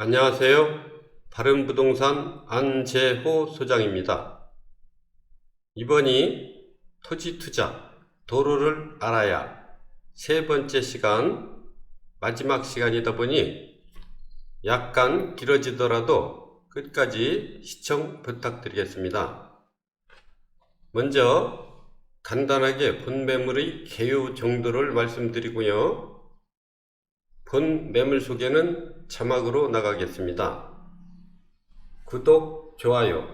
안녕하세요. 바른부동산 안재호 소장입니다. 이번이 토지투자, 도로를 알아야 세 번째 시간, 마지막 시간이다 보니 약간 길어지더라도 끝까지 시청 부탁드리겠습니다. 먼저 간단하게 본 매물의 개요 정도를 말씀드리고요. 본 매물 소개는 자막으로 나가겠습니다. 구독, 좋아요,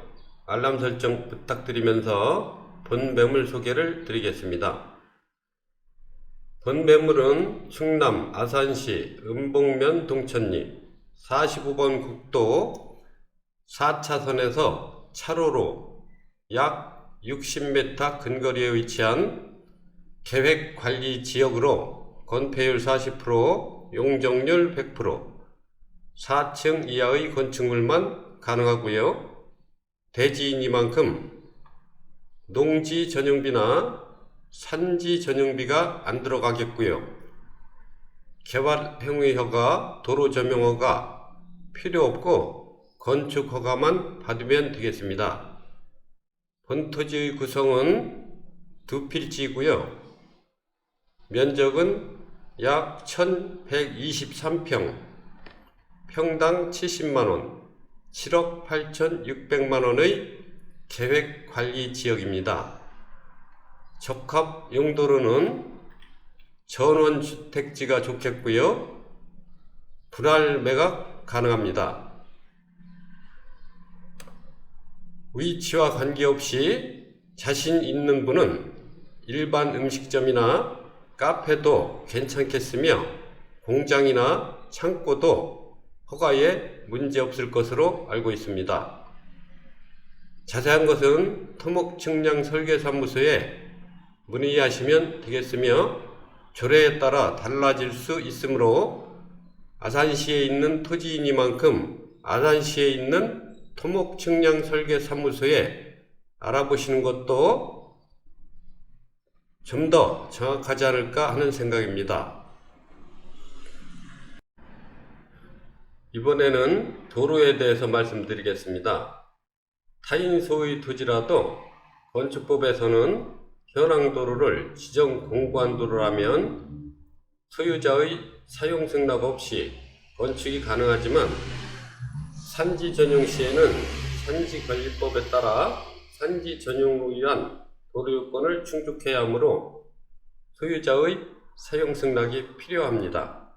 알람 설정 부탁드리면서 본 매물 소개를 드리겠습니다. 본 매물은 충남 아산시 은봉면 동천리 45번 국도 4차선에서 차로로 약 60m 근거리에 위치한 계획관리지역으로 건폐율 40%, 용적률 100%, 4층 이하의 건축물만 가능하고요. 대지이니만큼 농지 전용비나 산지 전용비가 안 들어가겠고요. 개발 행위 허가, 도로 점용 허가 필요 없고 건축 허가만 받으면 되겠습니다. 본 토지의 구성은 두 필지이고요. 면적은 약 1123평, 평당 70만원, 7억 8,600만원의 계획관리지역입니다. 적합 용도로는 전원주택지가 좋겠고요. 분할 매각 가능합니다. 위치와 관계없이 자신 있는 분은 일반 음식점이나 카페도 괜찮겠으며 공장이나 창고도 허가에 문제없을 것으로 알고 있습니다. 자세한 것은 토목측량설계사무소에 문의하시면 되겠으며 조례에 따라 달라질 수 있으므로 아산시에 있는 토지이니만큼 아산시에 있는 토목측량설계사무소에 알아보시는 것도 좀 더 정확하지 않을까 하는 생각입니다. 이번에는 도로에 대해서 말씀드리겠습니다. 타인 소유의 토지라도 건축법에서는 현황 도로를 지정 공부한 도로라면 소유자의 사용 승낙 없이 건축이 가능하지만 산지 전용 시에는 산지관리법에 따라 산지 전용으로 위한 도로요건을 충족해야 하므로 소유자의 사용 승낙이 필요합니다.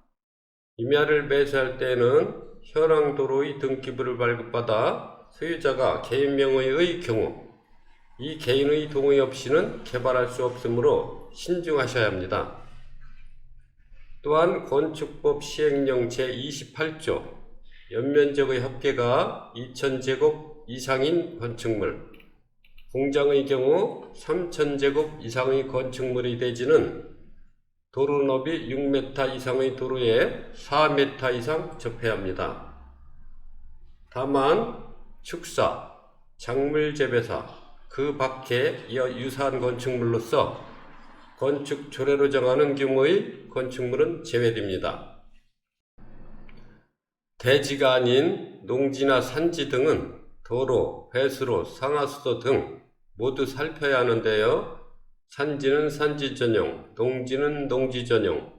임야를 매수할 때에는 현황 도로의 등기부를 발급받아 소유자가 개인 명의의 경우 이 개인의 동의 없이는 개발할 수 없으므로 신중하셔야 합니다. 또한 건축법 시행령 제28조 연면적의 합계가 2000제곱 이상인 건축물, 공장의 경우 3000제곱 이상의 건축물의 대지는 도로 너비 6m 이상의 도로에 4m 이상 접해야 합니다. 다만 축사, 작물 재배사, 그 밖에 유사한 건축물로서 건축 조례로 정하는 경우의 건축물은 제외됩니다. 대지가 아닌 농지나 산지 등은 도로, 배수로, 상하수도 등 모두 살펴야 하는데요. 산지는 산지 전용, 농지는 농지 전용,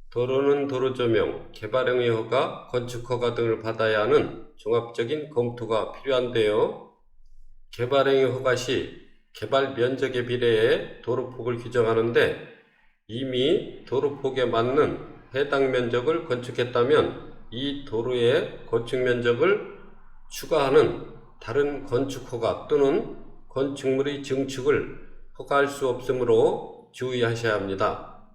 도로는 도로 전용, 개발행위 허가, 건축 허가 등을 받아야 하는 종합적인 검토가 필요한데요. 개발행위 허가 시 개발 면적에 비례해 도로폭을 규정하는데 이미 도로폭에 맞는 해당 면적을 건축했다면 이 도로의 건축 면적을 추가하는 다른 건축 허가 또는 건축물의 증축을 허가할 수 없으므로 주의하셔야 합니다.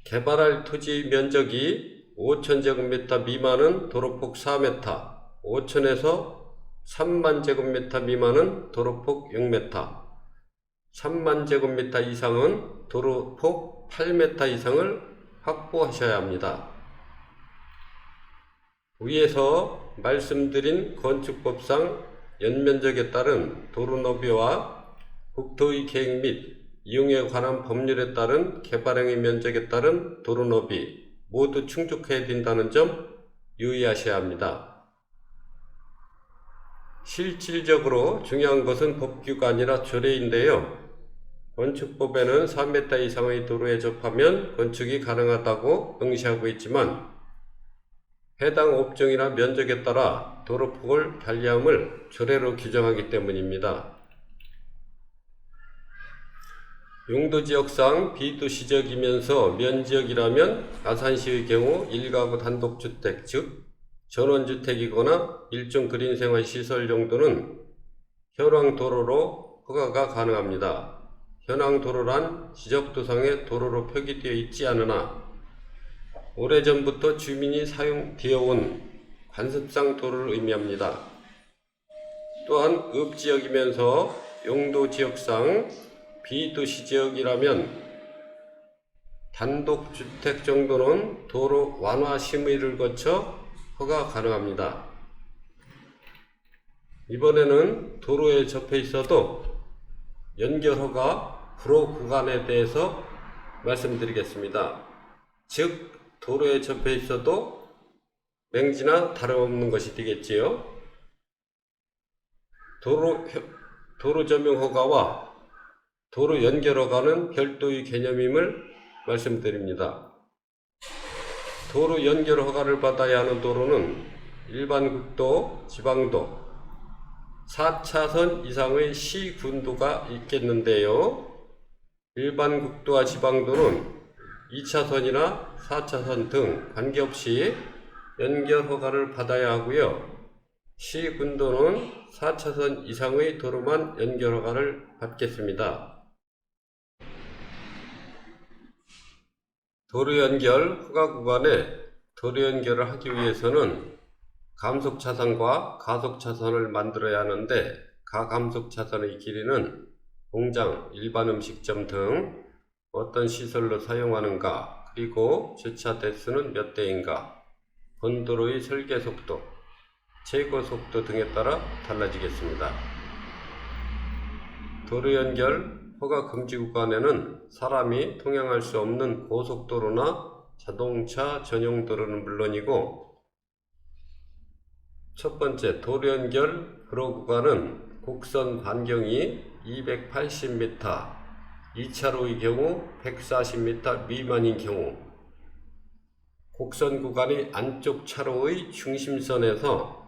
개발할 토지 면적이 5000제곱미터 미만은 도로폭 4m, 5000에서 30,000제곱미터 미만은 도로폭 6m, 30,000제곱미터 이상은 도로폭 8m 이상을 확보하셔야 합니다. 위에서 말씀드린 건축법상 연면적에 따른 도로 너비와 국토의 계획 및 이용에 관한 법률에 따른 개발행위 면적에 따른 도로 너비 모두 충족해야 된다는 점 유의하셔야 합니다. 실질적으로 중요한 것은 법규가 아니라 조례인데요. 건축법에는 3m 이상의 도로에 접하면 건축이 가능하다고 명시하고 있지만 해당 업종이나 면적에 따라 도로폭을 달리함을 조례로 규정하기 때문입니다. 용도지역상 비도시적이면서 면지역이라면 아산시의 경우 1가구 단독주택 즉 전원주택이거나 일종 그린생활시설 정도는 현황도로로 허가가 가능합니다. 현황도로란 지적도상에 도로로 표기되어 있지 않으나 오래전부터 주민이 사용되어 온 관습상 도로를 의미합니다. 또한 읍지역이면서 용도지역상 비도시지역이라면 단독주택 정도는 도로 완화 심의를 거쳐 허가 가능합니다. 이번에는 도로에 접해 있어도 연결허가 불허 구간에 대해서 말씀드리겠습니다. 즉 도로에 접해 있어도 맹지나 다름없는 것이 되겠지요. 도로 점용 허가와 도로 연결 허가는 별도의 개념임을 말씀드립니다. 도로 연결 허가를 받아야 하는 도로는 일반 국도, 지방도, 4차선 이상의 시군도가 있겠는데요. 일반 국도와 지방도는 2차선이나 4차선 등 관계없이 연결 허가를 받아야 하고요. 시군도는 4차선 이상의 도로만 연결 허가를 받겠습니다. 도로 연결 허가 구간에 도로 연결을 하기 위해서는 감속차선과 가속차선을 만들어야 하는데 가감속차선의 길이는 공장, 일반 음식점 등 어떤 시설로 사용하는가, 그리고 주차 대수는 몇 대인가, 본도로의 설계 속도, 제거 속도 등에 따라 달라지겠습니다. 도로 연결 허가 금지 구간에는 사람이 통행할 수 없는 고속도로나 자동차 전용 도로는 물론이고, 첫 번째 도로 연결 불허 구간은 곡선 반경이 280m, 2차로의 경우 140m 미만인 경우, 곡선 구간의 안쪽 차로의 중심선에서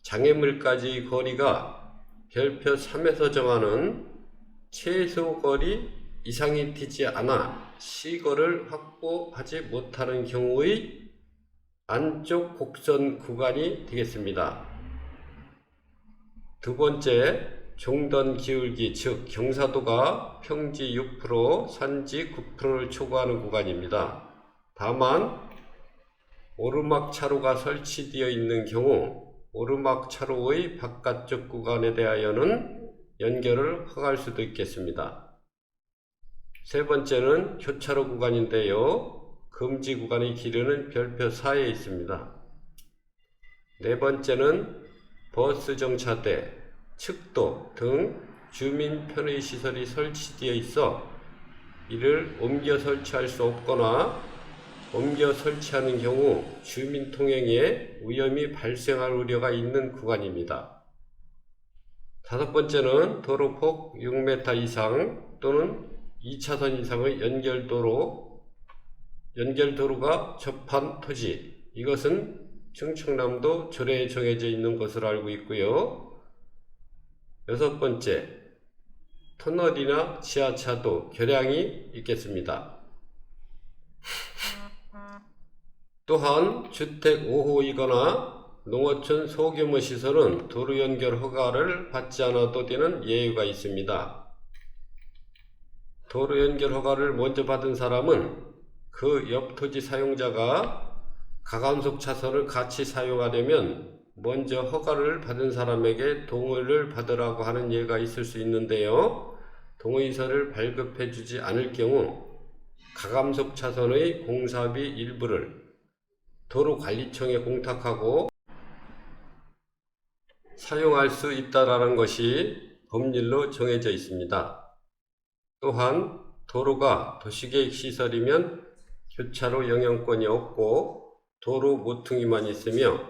장애물까지의 거리가 별표 3에서 정하는 최소 거리 이상이 되지 않아 시거를 확보하지 못하는 경우의 안쪽 곡선 구간이 되겠습니다. 두 번째, 종던 기울기 즉 경사도가 평지 6%, 산지 9%를 초과하는 구간입니다. 다만 오르막 차로가 설치되어 있는 경우 오르막 차로의 바깥쪽 구간에 대하여는 연결을 허가할 수도 있겠습니다. 세 번째는 교차로 구간인데요. 금지 구간의 길이는 별표 4에 있습니다. 네 번째는 버스 정차대, 측도 등 주민 편의 시설이 설치되어 있어 이를 옮겨 설치할 수 없거나 옮겨 설치하는 경우 주민 통행에 위험이 발생할 우려가 있는 구간입니다. 다섯 번째는 도로폭 6m 이상 또는 2차선 이상의 연결도로가 접한 토지, 이것은 충청남도 조례에 정해져 있는 것으로 알고 있고요. 여섯 번째, 터널이나 지하차도 결량이 있겠습니다. 또한 주택 5호이거나 농어촌 소규모 시설은 도로 연결 허가를 받지 않아도 되는 예외가 있습니다. 도로 연결 허가를 먼저 받은 사람은 그 옆 토지 사용자가 가감속 차선을 같이 사용하려면 먼저 허가를 받은 사람에게 동의를 받으라고 하는 예가 있을 수 있는데요. 동의서를 발급해 주지 않을 경우 가감속 차선의 공사비 일부를 도로관리청에 공탁하고 사용할 수 있다라는 것이 법률로 정해져 있습니다. 또한 도로가 도시계획 시설이면 교차로 영향권이 없고 도로 모퉁이만 있으며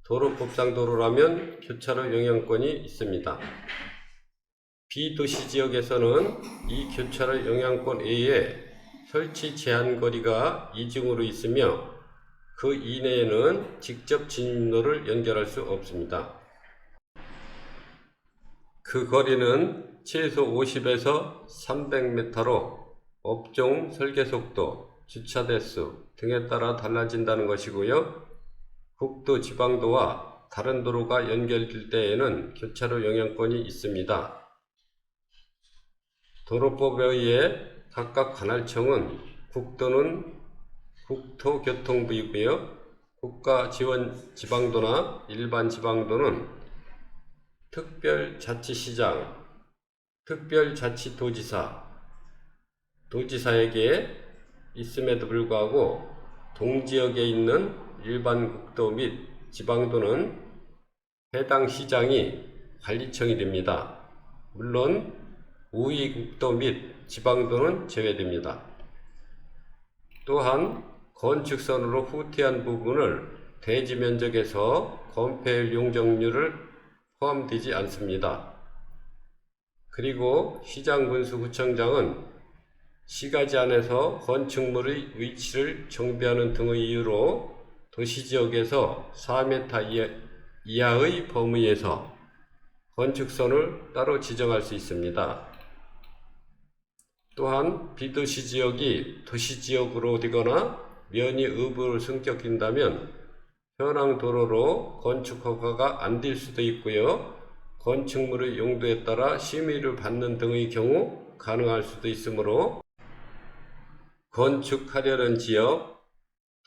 도로법상 도로라면 교차로 영향권이 있습니다. 비도시 지역에서는 이 교차로 영향권 외에 설치 제한 거리가 이중으로 있으며 그 이내에는 직접 진입로를 연결할 수 없습니다. 그 거리는 최소 50에서 300m로 업종, 설계속도, 주차 대수 등에 따라 달라진다는 것이고요. 국도, 지방도와 다른 도로가 연결될 때에는 교차로 영향권이 있습니다. 도로법에 의해 각각 관할청은 국도는 국토교통부이고요. 국가지원지방도나 일반 지방도는 특별자치시장, 특별자치도지사, 도지사에게 있음에도 불구하고 동지역에 있는 일반 국도 및 지방도는 해당 시장이 관리청이 됩니다. 물론 우위국도 및 지방도는 제외됩니다. 또한 건축선으로 후퇴한 부분을 대지 면적에서 건폐율 용적률을 포함되지 않습니다. 그리고 시장군수구청장은 시가지 안에서 건축물의 위치를 정비하는 등의 이유로 도시지역에서 4m 이하의 범위에서 건축선을 따로 지정할 수 있습니다. 또한 비도시 지역이 도시지역으로 되거나 면이 의무를 승격된다면 현황 도로로 건축 허가가 안 될 수도 있고요. 건축물의 용도에 따라 심의를 받는 등의 경우 가능할 수도 있으므로 건축하려는 지역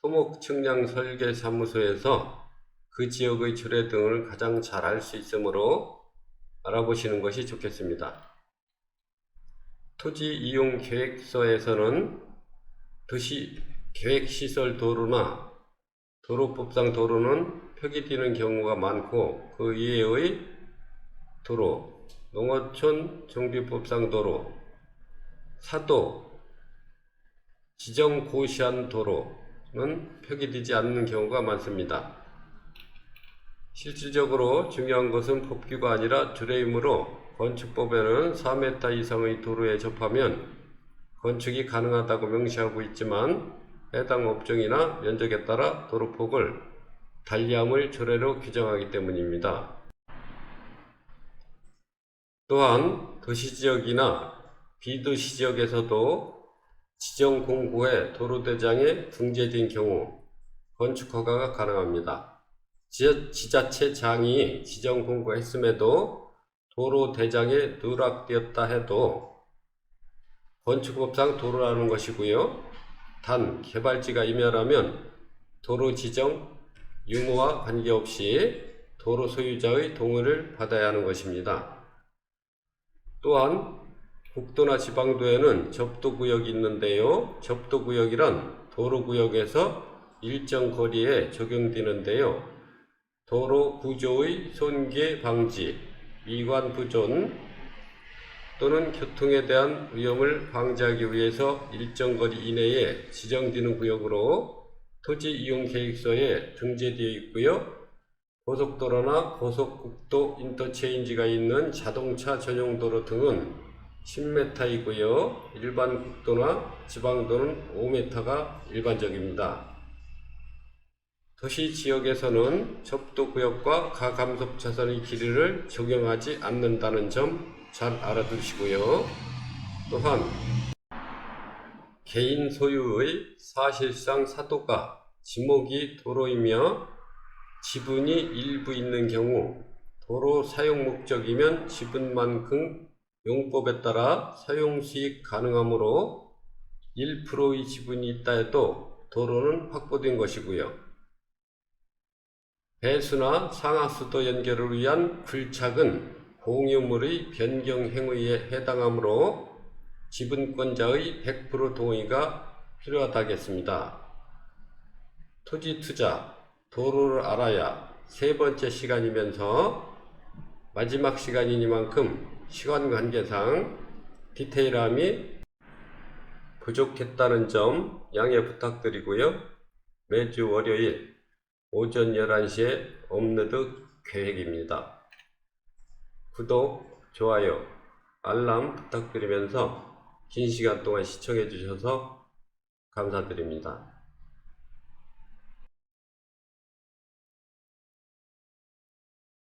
토목측량설계사무소에서 그 지역의 조례 등을 가장 잘 알 수 있으므로 알아보시는 것이 좋겠습니다. 토지이용계획서에서는 도시계획시설 도로나 도로법상 도로는 표기되는 경우가 많고 그 이외의 도로, 농어촌 정비법상 도로, 사도, 지정고시한 도로는 표기되지 않는 경우가 많습니다. 실질적으로 중요한 것은 법규가 아니라 조례이므로 건축법에는 4m 이상의 도로에 접하면 건축이 가능하다고 명시하고 있지만 해당 업종이나 면적에 따라 도로폭을 달리함을 조례로 규정하기 때문입니다. 또한 도시지역이나 비도시지역에서도 지정공고에 도로대장에 등재된 경우 건축허가가 가능합니다. 지자체장이 지정공고했음에도 도로대장에 누락되었다 해도 건축법상 도로라는 것이고요. 단 개발지가 임야라면 도로 지정 유무와 관계없이 도로 소유자의 동의를 받아야 하는 것입니다. 또한 국도나 지방도에는 접도구역이 있는데요. 접도구역이란 도로구역에서 일정 거리에 적용되는데요. 도로 구조의 손괴 방지, 미관 부존 또는 교통에 대한 위험을 방지하기 위해서 일정 거리 이내에 지정되는 구역으로 토지이용계획서에 등재되어 있고요. 고속도로나 고속국도 인터체인지가 있는 자동차 전용도로 등은 10m이고요. 일반 국도나 지방도는 5m가 일반적입니다. 도시지역에서는 접도구역과 가감속 차선의 길이를 적용하지 않는다는 점 잘 알아두시고요. 또한 개인 소유의 사실상 사도가 지목이 도로이며 지분이 일부 있는 경우 도로 사용 목적이면 지분만큼 용법에 따라 사용수익 가능하므로 1%의 지분이 있다 해도 도로는 확보된 것이고요. 배수나 상하수도 연결을 위한 굴착은 공유물의 변경 행위에 해당하므로 지분권자의 100% 동의가 필요하다겠습니다. 토지 투자, 도로를 알아야 세 번째 시간이면서 마지막 시간이니만큼 시간 관계상 디테일함이 부족했다는 점 양해 부탁드리고요. 매주 월요일 오전 11시에 업로드 계획입니다. 구독, 좋아요, 알람 부탁드리면서 긴 시간 동안 시청해 주셔서 감사드립니다.